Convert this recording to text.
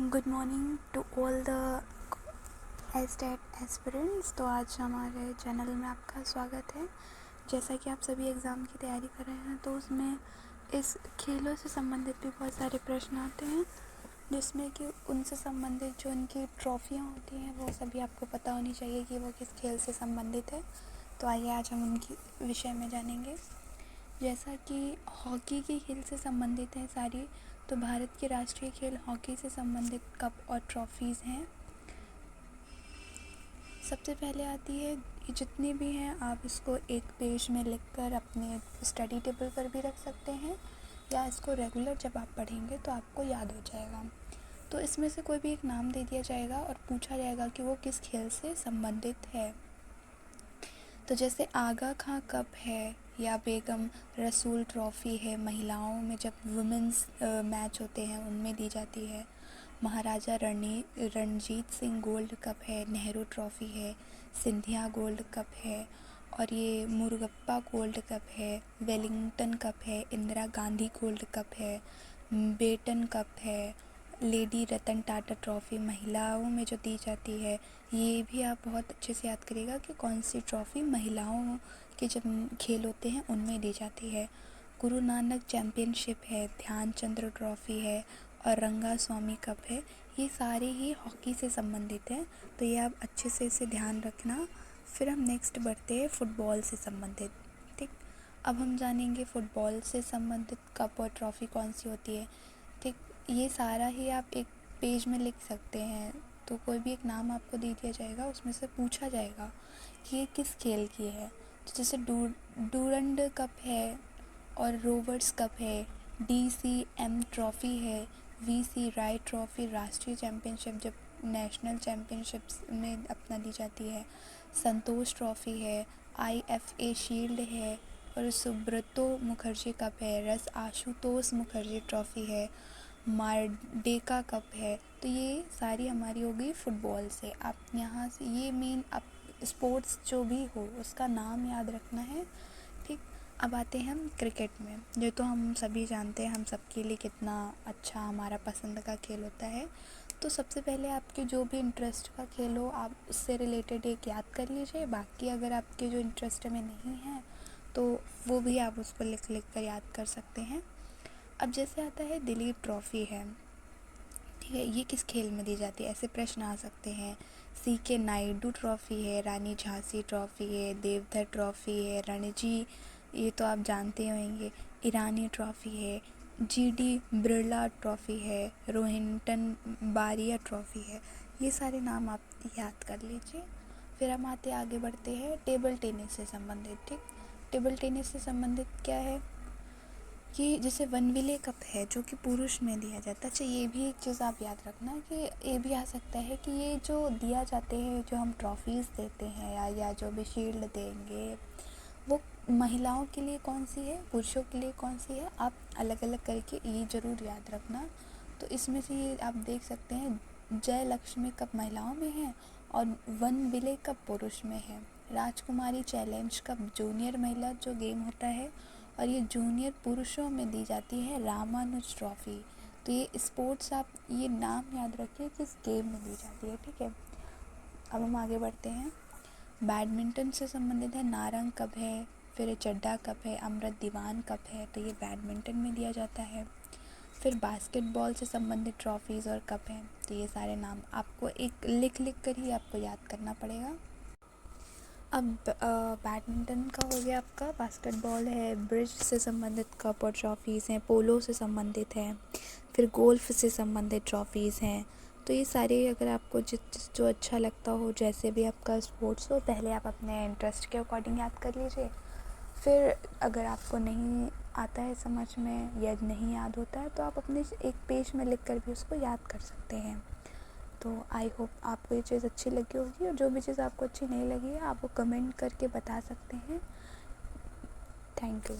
Good morning to all the state aspirants. तो आज हमारे चैनल में आपका स्वागत है। जैसा कि आप सभी एग्ज़ाम की तैयारी कर रहे हैं तो उसमें इस खेलों से संबंधित भी बहुत सारे प्रश्न आते हैं, जिसमें कि उनसे संबंधित जो उनकी ट्रॉफियाँ होती हैं वो सभी आपको पता होनी चाहिए कि वो किस खेल से संबंधित है। तो आइए आज हम उनकी विषय में जानेंगे। जैसा कि हॉकी के खेल से संबंधित हैं सारी, तो भारत के राष्ट्रीय खेल हॉकी से संबंधित कप और ट्रॉफीज़ हैं। सबसे पहले आती है, जितनी भी हैं आप इसको एक पेज में लिखकर अपने स्टडी टेबल पर भी रख सकते हैं, या इसको रेगुलर जब आप पढ़ेंगे तो आपको याद हो जाएगा। तो इसमें से कोई भी एक नाम दे दिया जाएगा और पूछा जाएगा कि वो किस खेल से संबंधित है। तो जैसे आगा खां कप है, या बेगम रसूल ट्रॉफ़ी है, महिलाओं में जब वुमेंस मैच होते हैं उनमें दी जाती है। महाराजा रणजीत सिंह गोल्ड कप है, नेहरू ट्रॉफ़ी है, सिंधिया गोल्ड कप है, और ये मुरुगप्पा गोल्ड कप है, वेलिंगटन कप है, इंदिरा गांधी गोल्ड कप है, बेटन कप है, लेडी रतन टाटा ट्रॉफ़ी महिलाओं में जो दी जाती है। ये भी आप बहुत अच्छे से याद करिएगा कि कौन सी ट्रॉफ़ी महिलाओं के जब खेल होते हैं उनमें दी जाती है। गुरु नानक चैम्पियनशिप है, ध्यानचंद्र ट्रॉफ़ी है, और रंगा स्वामी कप है। ये सारे ही हॉकी से संबंधित हैं, तो ये आप अच्छे से इसे ध्यान रखना। फिर हम नेक्स्ट बढ़ते हैं फुटबॉल से संबंधित। ठीक, अब हम जानेंगे फुटबॉल से संबंधित कप और ट्रॉफ़ी कौन सी होती है। ठीक, ये सारा ही आप एक पेज में लिख सकते हैं। तो कोई भी एक नाम आपको दे दिया जाएगा, उसमें से पूछा जाएगा कि ये किस खेल की है। तो जैसे डूरंड कप है, और रोवर्स कप है, DCM ट्रॉफ़ी है, VC राय ट्रॉफ़ी राष्ट्रीय चैम्पियनशिप जब नेशनल चैम्पियनशिप्स में अपना दी जाती है, संतोष ट्रॉफ़ी है, IFA शील्ड है, और सुब्रतो मुखर्जी कप है, रस आशुतोष मुखर्जी ट्रॉफ़ी है, मारडेका कप है। तो ये सारी हमारी हो गई फुटबॉल से। आप यहाँ से ये मेन आप स्पोर्ट्स जो भी हो उसका नाम याद रखना है। ठीक, अब आते हैं हम क्रिकेट में, जो तो हम सभी जानते हैं हम सबके लिए कितना अच्छा हमारा पसंद का खेल होता है। तो सबसे पहले आपके जो भी इंटरेस्ट का खेल हो आप उससे रिलेटेड एक याद कर लीजिए। बाकी अगर आपके जो इंटरेस्ट में नहीं है तो वो भी आप उसको लिख कर याद कर सकते हैं। अब जैसे आता है दिलीप ट्रॉफ़ी है, ठीक है, ये किस खेल में दी जाती है, ऐसे प्रश्न आ सकते हैं। CK नायडू ट्रॉफ़ी है, रानी झांसी ट्रॉफ़ी है, देवधर ट्रॉफ़ी है, रणजी, ये तो आप जानते होंगे, ईरानी ट्रॉफ़ी है, GD बिरला ट्रॉफ़ी है, रोहिंटन बारिया ट्रॉफ़ी है। ये सारे नाम आप याद कर लीजिए। फिर हम आगे बढ़ते हैं टेबल टेनिस से संबंधित। ठीक, टेबल टेनिस से संबंधित क्या है कि जैसे वनविले कप है जो कि पुरुष में दिया जाता है। अच्छा, ये भी एक चीज़ आप याद रखना कि ये भी आ सकता है कि ये जो दिया जाते हैं, जो हम ट्रॉफ़ीज़ देते हैं या जो भी शील्ड देंगे, वो महिलाओं के लिए कौन सी है, पुरुषों के लिए कौन सी है, आप अलग अलग करके ये ज़रूर याद रखना। तो इसमें से ये आप देख सकते हैं, जय लक्ष्मी कप महिलाओं में है और वनविले कप पुरुष में है। राजकुमारी चैलेंज कप जूनियर महिला जो गेम होता है, और ये जूनियर पुरुषों में दी जाती है रामानुज ट्रॉफ़ी। तो ये स्पोर्ट्स आप ये नाम याद रखिए किस गेम में दी जाती है। ठीक है, अब हम आगे बढ़ते हैं। बैडमिंटन से संबंधित है, नारंग कप है, फिर चड्डा कप है, अमृत दीवान कप है, तो ये बैडमिंटन में दिया जाता है। फिर बास्केटबॉल से संबंधित ट्रॉफ़ीज़ और कप हैं, तो ये सारे नाम आपको एक लिख कर ही आपको याद करना पड़ेगा। अब बैडमिंटन का हो गया आपका, बास्केटबॉल है, ब्रिज से संबंधित कप और ट्रॉफ़ीज़ हैं, पोलो से संबंधित हैं, फिर गोल्फ से संबंधित ट्रॉफ़ीज़ हैं। तो ये सारे अगर आपको जो अच्छा लगता हो, जैसे भी आपका स्पोर्ट्स हो, पहले आप अपने इंटरेस्ट के अकॉर्डिंग याद कर लीजिए। फिर अगर आपको नहीं आता है समझ में या नहीं याद होता है तो आप अपने एक पेज में लिख कर भी उसको याद कर सकते हैं। तो आई होप आपको ये चीज़ अच्छी लगी होगी, और जो भी चीज़ आपको अच्छी नहीं लगी है आप वो कमेंट करके बता सकते हैं। Thank you.